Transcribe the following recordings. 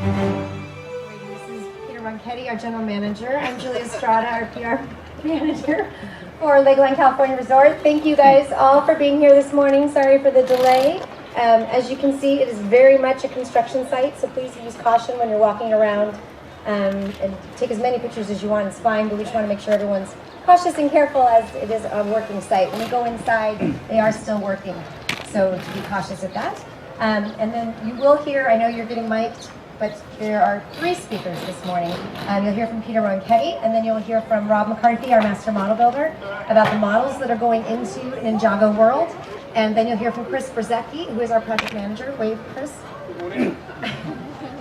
This is Peter Ronchetti, our general manager. I'm Julia Estrada, our PR manager for LegoLand California Resort. Thank you guys all for being here this morning. Sorry for the delay. As you can see, it is very much a construction site, so please use caution when you're walking around and take as many pictures as you want. It's fine, but we just want to make sure everyone's cautious and careful as it is a working site. When you go inside, they are still working, so to be cautious of that. And then you will hear, I know you're getting mic'd, but there are 3 speakers this morning. You'll hear from Peter Ronchetti, and then you'll hear from Rob McCarthy, our master model builder, about the models that are going into Ninjago World. And then you'll hear from Chris Brzezicki, who is our project manager. Wave, Chris.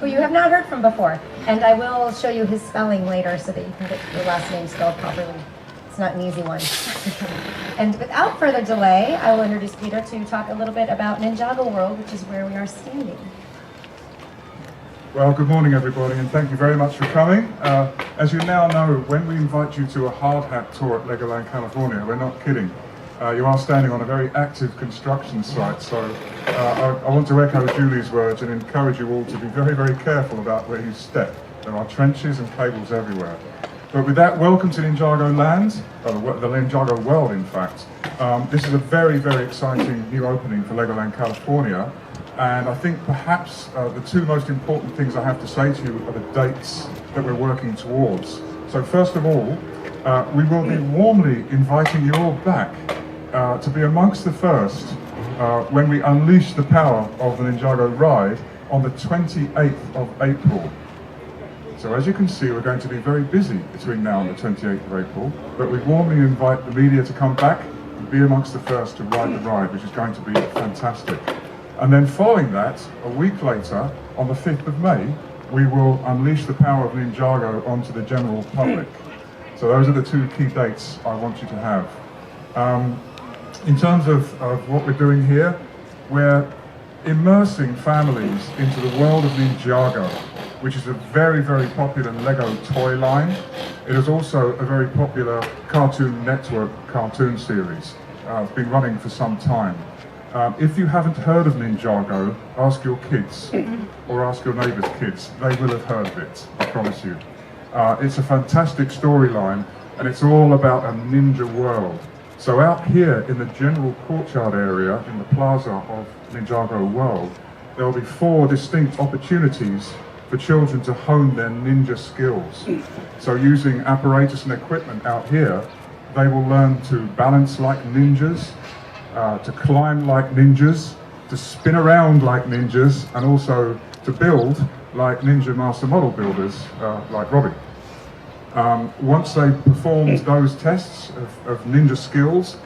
Who you have not heard from before. And I will show you his spelling later so that you can get your last name spelled properly. It's not an easy one. And without further delay, I will introduce Peter to talk a little bit about Ninjago World, which is where we are standing. Well, good morning everybody, and thank you very much for coming. As you now know, when we invite you to a hard hat tour at LegoLand California, we're not kidding. You are standing on a very active construction site, so I want to echo Julie's words and encourage you all to be very, very careful about where you step. There are trenches and cables everywhere. But with that, welcome to Ninjago Land, the Ninjago World in fact. This is a very, very exciting new opening for LegoLand California. And I think perhaps the 2 most important things I have to say to you are the dates that we're working towards. So first of all, we will be warmly inviting you all back to be amongst the first when we unleash the power of the Ninjago ride on the 28th of April. So as you can see, we're going to be very busy between now and the 28th of April, but we warmly invite the media to come back and be amongst the first to ride the ride, which is going to be fantastic. And then following that, a week later, on the 5th of May, we will unleash the power of Ninjago onto the general public. So those are the 2 key dates I want you to have. In terms of what we're doing here, we're immersing families into the world of Ninjago, which is a very, very popular Lego toy line. It is also a very popular Cartoon Network cartoon series. It's been running for some time. If you haven't heard of Ninjago, ask your kids or ask your neighbour's kids. They will have heard of it, I promise you. It's a fantastic storyline, and it's all about a ninja world. So out here in the general courtyard area, in the plaza of Ninjago World, there will be 4 distinct opportunities for children to hone their ninja skills. So using apparatus and equipment out here, they will learn to balance like ninjas, to climb like ninjas, to spin around like ninjas, and also to build like ninja master model builders like Robbie. Once they've performed those tests of ninja skills,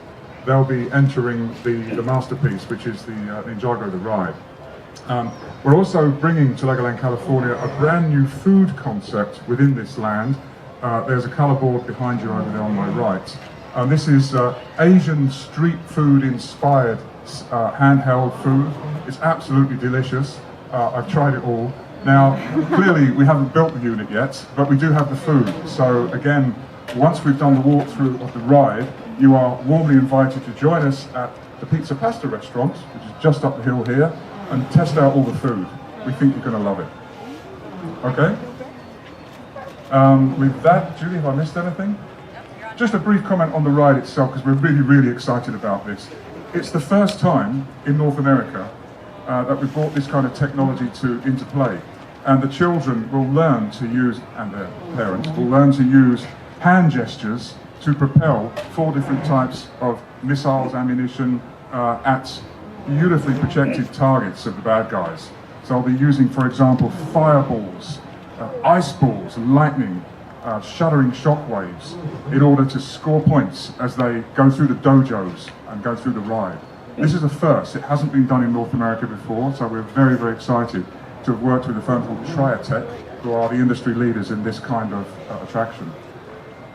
they'll be entering the masterpiece, which is the Ninjago the Ride. We're also bringing to LegoLand California a brand new food concept within this land. There's a colour board behind you over there on my right. This is Asian street food inspired handheld food. It's absolutely delicious. I've tried it all. Now, clearly we haven't built the unit yet, but we do have the food. So again, once we've done the walkthrough of the ride, you are warmly invited to join us at the Pizza Pasta restaurant, which is just up the hill here, and test out all the food. We think you're going to love it. Okay? With that, Julie, have I missed anything? Just a brief comment on the ride itself, because we're really, really excited about this. It's the first time in North America that we've brought this kind of technology into play. And the children will learn to use, and their parents will learn to use hand gestures to propel 4 different types of missiles, ammunition at beautifully projected targets of the bad guys. So I'll be using, for example, fireballs, ice balls, lightning, shuddering shockwaves in order to score points as they go through the dojos and go through the ride. This is a first. It hasn't been done in North America before, so we're very, very excited to have worked with a firm called Triatech, who are the industry leaders in this kind of attraction.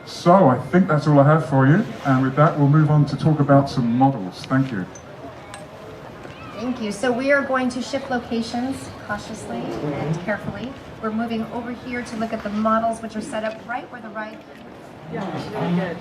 So I think that's all I have for you, and with that we'll move on to talk about some models. Thank you. Thank you. So we are going to shift locations cautiously and carefully. We're moving over here to look at the models, which are set up right where the ride. Yeah, really good.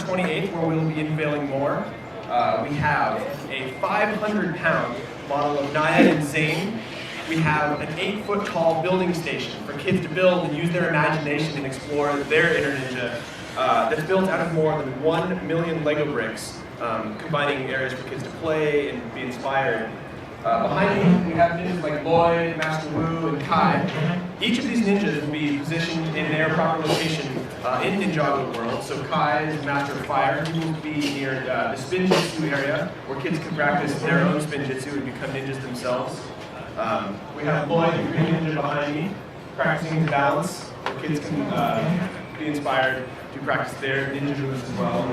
28th, where we'll be unveiling more, we have a 500-pound model of Naya and Zane. We have an 8-foot tall building station for kids to build and use their imagination and explore their inner ninja. That's built out of more than 1 million Lego bricks, combining areas for kids to play and be inspired. Behind me, we have ninjas like Lloyd, Master Wu, and Kai. Each of these ninjas will be positioned in their proper location in Ninjago world. So Kai is Master of Fire. He will be near the Spin Jitsu area, where kids can practice their own Spin Jitsu and become ninjas themselves. We have Lloyd, the green ninja behind me, practicing his balance, where kids can be inspired to practice their ninja moves as well.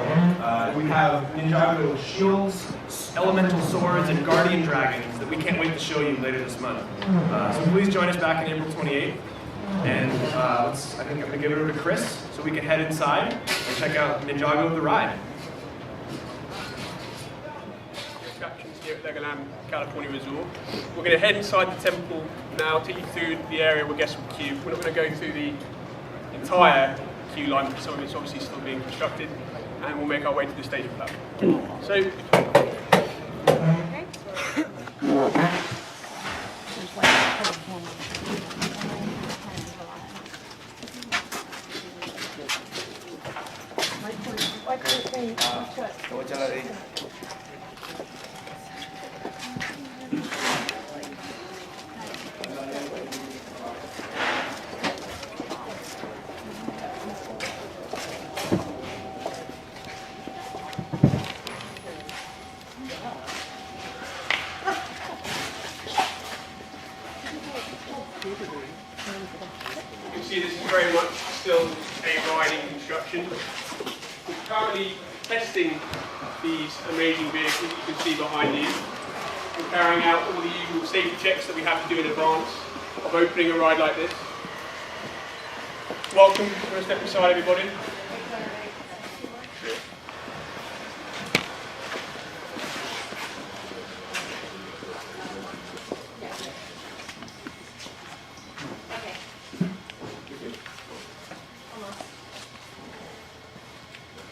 We have Ninjago shields, elemental swords, and guardian dragons that we can't wait to show you later this month. So please join us back on April 28th. And I think I'm going to give it over to Chris so we can head inside and check out Ninjago the ride. Attractions here at LegoLand California Resort. We're going to head inside the temple now, take you through the area where guests will queue. We're not going to go through the entire queue line because some of it's obviously still being constructed, and we'll make our way to the stage platform. So, you can see this is very much still a riding construction. We're currently testing these amazing vehicles that you can see behind you. We're carrying out all the usual safety checks that we have to do in advance of opening a ride like this. Welcome, we're going to step aside everybody.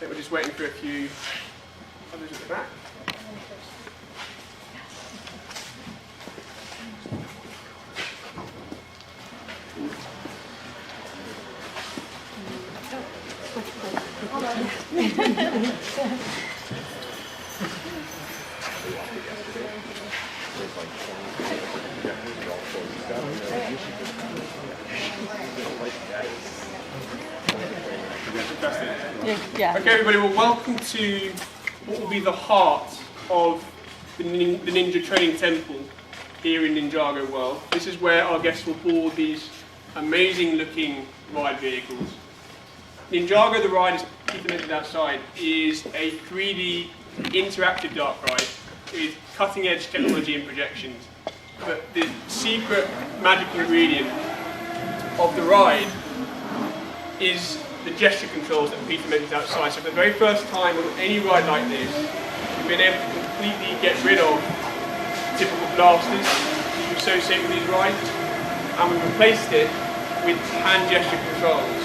We're just waiting for a few others at the back. Yeah. Okay, everybody, well, welcome to what will be the heart of the Ninja Training Temple here in Ninjago World. This is where our guests will board these amazing looking ride vehicles. Ninjago the Ride, as Peter mentioned outside, is a 3D interactive dark ride with cutting edge technology and projections. But the secret magic ingredient of the ride is the gesture controls that Peter mentioned outside. So for the very first time on any ride like this, we've been able to completely get rid of typical blasters that you associate with these rides, and we've replaced it with hand gesture controls.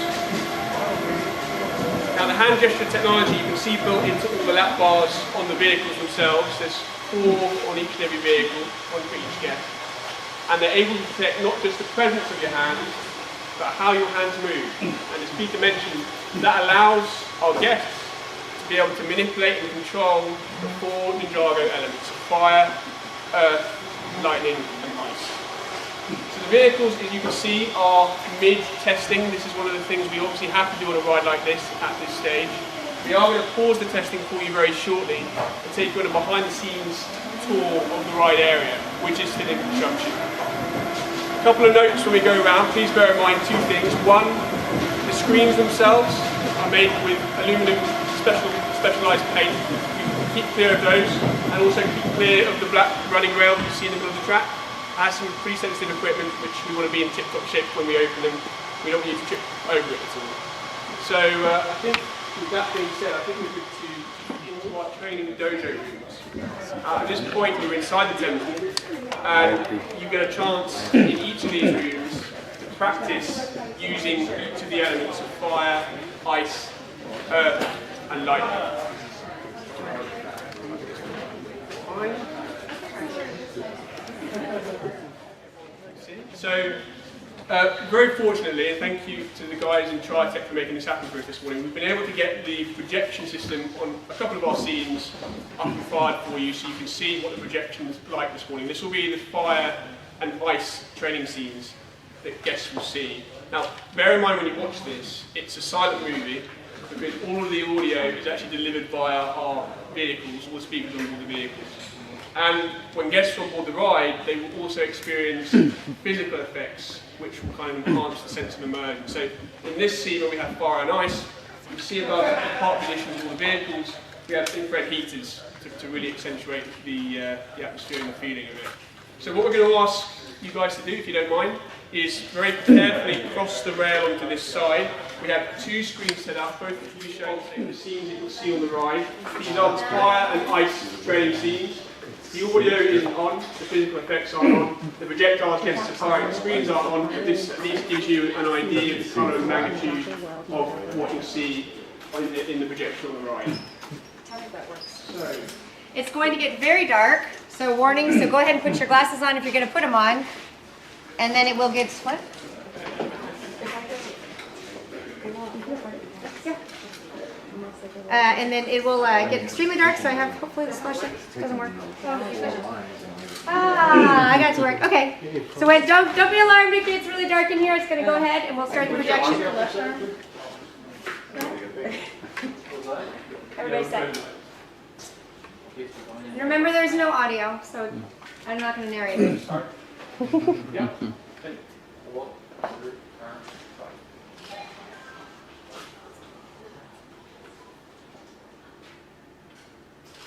Now the hand gesture technology you can see built into all the lap bars on the vehicles themselves. There's 4 on each and every vehicle, 1 for each guest. And they're able to detect not just the presence of your hands, but how your hands move. And as Peter mentioned, that allows our guests to be able to manipulate and control the 4 Ninjago elements of fire, earth, lightning, and ice. So the vehicles, as you can see, are mid-testing. This is one of the things we obviously have to do on a ride like this at this stage. We are going to pause the testing for you very shortly and take you on a behind-the-scenes tour of the ride area, which is still in construction. A couple of notes when we go around, please bear in mind 2 things. One, the screens themselves are made with aluminum specialised paint. You can keep clear of those, and also keep clear of the black running rail that you see in the middle of the track. It has some pretty sensitive equipment which we want to be in tip-top shape when we open them. We don't want you to trip over it at all. So I think with that being said, I think we're good to into our training dojo rooms. At this point we're inside the temple, and you get a chance in each of these rooms to practice using each of the elements of fire, ice, earth, and lightning. So, very fortunately, and thank you to the guys in Tritech for making this happen for us this morning, we've been able to get the projection system on a couple of our scenes up and fired for you so you can see what the projection's like this morning. This will be the fire and ice training scenes that guests will see. Now, bear in mind when you watch this, it's a silent movie because all of the audio is actually delivered via our vehicles, all the speakers on board the vehicles. And when guests are on board the ride, they will also experience physical effects which will kind of enhance the sense of immersion. So in this scene where we have fire and ice, you see above the park positions of all the vehicles, we have infrared heaters to really accentuate the atmosphere and the feeling of it. So what we're going to ask you guys to do, if you don't mind, is very carefully cross the rail onto this side. We have two screens set up, both of you showing the scenes that you'll see on the ride. These are the fire and ice training scenes. The audio isn't on, the physical effects are on, the projectiles against the firing, the screens are on, but this at least gives you an idea of the colour and magnitude of what you'll see in the projection on the ride. So, It's going to get very dark, so warning, so go ahead and put your glasses on if you're going to put them on. And then it will get, what? And then it will get extremely dark, so I have, hopefully this flashlight doesn't work. I got it to work. Okay. So wait, don't be alarmed if it's really dark in here. It's going to go ahead and we'll start the projection. Everybody set. And remember there's no audio, so I'm not going to narrate it. yeah.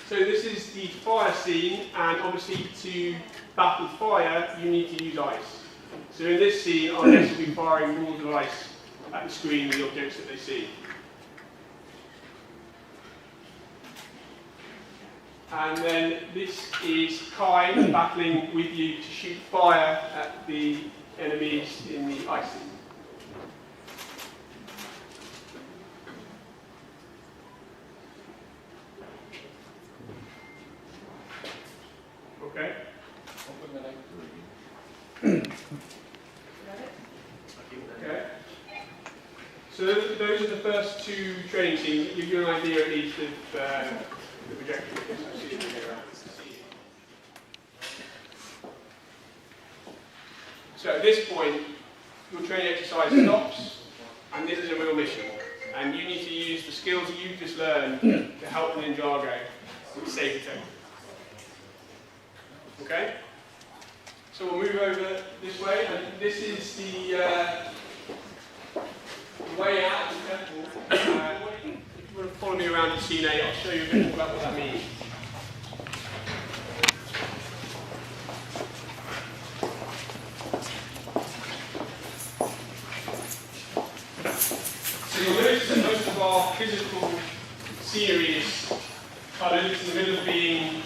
So this is the fire scene, and obviously to battle fire, you need to use ice. So in this scene, our guests will be firing balls of ice at the screen with the objects that they see. And then this is Kai battling with you to shoot fire at the enemies in the ice scene. Okay. Okay. So those are the first two training scenes that give you an idea at least of the projection. So at this point, your training exercise stops, and this is a real mission. And you need to use the skills that you've just learned to help the NINJAGO with safety. Okay? So we'll move over this way, and this is the way out of the temple. If you want to follow me around to scene 8, I'll show you a bit more about what that means. So you'll notice that most of our physical scenery is coloured, in the middle being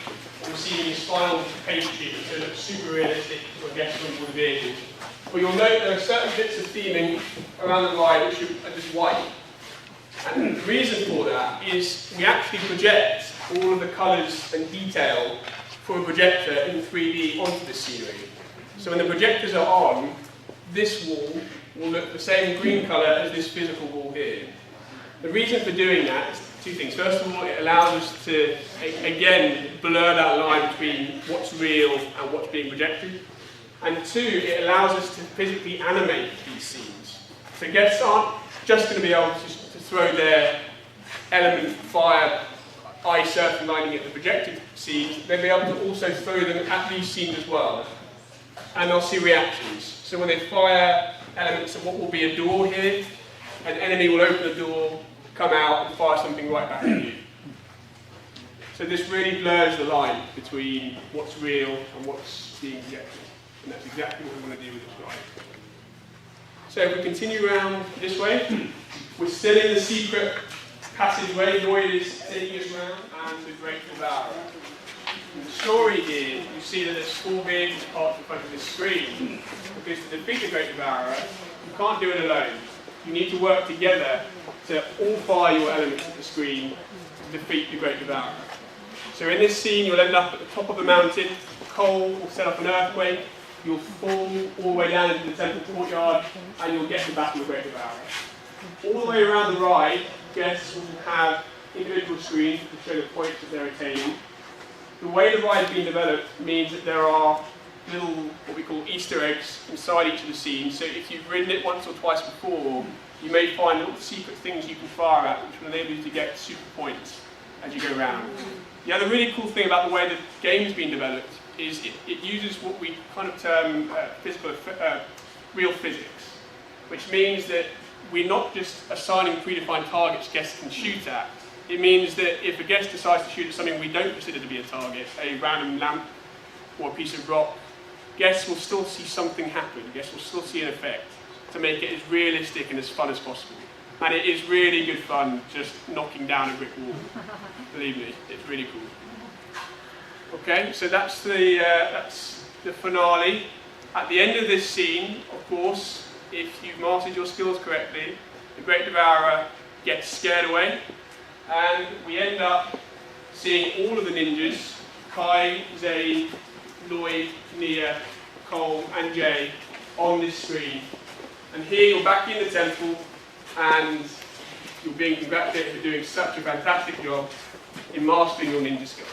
receiving a spinal paint treatment, so it looks super realistic for guests on board the vehicles. But you'll note there are certain bits of theming around the ride which are just white. And the reason for that is we actually project all of the colours and detail for a projector in 3D onto the scenery. So when the projectors are on, this wall will look the same green colour as this physical wall here. The reason for doing that is two things. First of all, it allows us to, again, blur that line between what's real and what's being projected. And two, it allows us to physically animate these scenes. So guests aren't just going to be able to throw their element, fire, ice, earth, and lightning at the projected scenes. They'll be able to also throw them at these scenes as well. And they'll see reactions. So when they fire elements of what will be a door here, an enemy will open the door, come out and fire something right back at you. So this really blurs the line between what's real and what's being projected. And that's exactly what we want to do with this ride. So if we continue around this way, we're still in the secret passageway. Lloyd is taking us around, and the Great Devourer. In the story here, you see that there's 4 vehicles parked in front of this screen, because to defeat the Great Devourer, you can't do it alone. you need to work together to all fire your elements of the screen to defeat the Great Devourer. So in this scene, you'll end up at the top of the mountain, Cole will set up an earthquake, you'll fall all the way down into the temple courtyard, and you'll get to battle the Great Devourer. All the way around the ride, guests will have individual screens to show the points that they're attaining. The way the ride has been developed means that there are little, what we call Easter eggs inside each of the scenes. So if you've ridden it once or twice before, you may find little secret things you can fire at, which will enable you to get super points as you go around. The other really cool thing about the way the game's been developed is it uses what we kind of term real physics, which means that we're not just assigning predefined targets guests can shoot at. It means that if a guest decides to shoot at something we don't consider to be a target, a random lamp or a piece of rock, guests will still see something happen. Guests will still see an effect to make it as realistic and as fun as possible. And it is really good fun just knocking down a brick wall. Believe me, it's really cool. Okay, so that's the finale. At the end of this scene, of course, if you've mastered your skills correctly, the Great Devourer gets scared away, and we end up seeing all of the ninjas, Kai, Zane, Lloyd, Nia, Cole, and Jay, on this screen. And here you're back in the temple, and you're being congratulated for doing such a fantastic job in mastering your ninja skills.